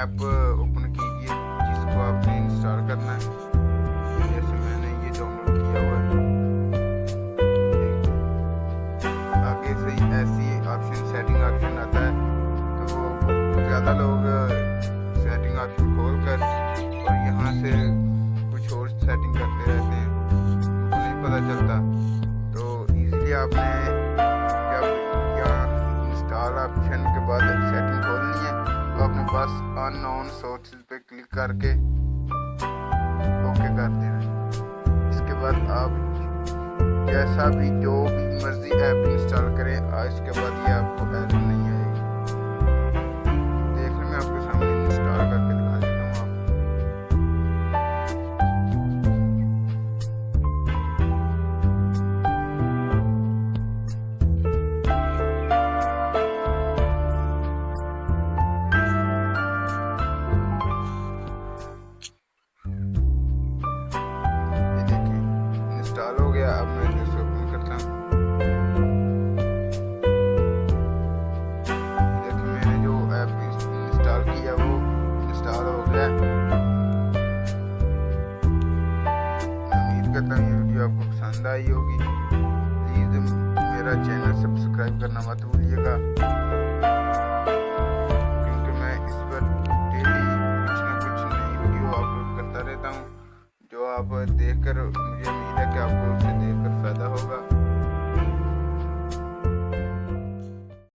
App open कीजिए जिसको आपने इंस्टॉल करना है। जैसे मैंने ये डाउनलोड किया हुआ है। आगे से ऐसी ऑप्शन सेटिंग ऑप्शन आता है, तो ज़्यादा लोग सेटिंग ऑप्शन खोल कर और यहाँ से कुछ और सेटिंग करते रहते हैं, उनको नहीं पता चलता। तो इजीली आपने जब यहाँ इंस्टॉल ऑप्शन के बाद सेटिंग खोलनी है तो अपने पास अननोन सोर्सेज पे क्लिक करके ओके कर देना है। इसके बाद आप जैसा भी जो भी मर्जी ऐप इंस्टॉल करें, इसके बाद ये आपको एरर नहीं आएगी। देख लें, मैं आपके सामने इंस्टॉल करके दिखा देता हूँ आपको। ये देखिए इंस्टॉल हो गया। अब मैं इसे ओपन करता हूँ। देखिए मैंने जो ऐप इंस्टॉल किया वो इंस्टॉल हो गया। मैं उम्मीद करता हूँ ये वीडियो आपको पसंद आई होगी। प्लीज़ मेरा चैनल सब्सक्राइब करना मत भूलिएगा, क्योंकि मैं इस पर डेली कुछ ना कुछ नई वीडियो अपलोड करता रहता हूँ, जो आप देखकर मुझे उम्मीद है कि आपको उससे देखकर फ़ायदा होगा।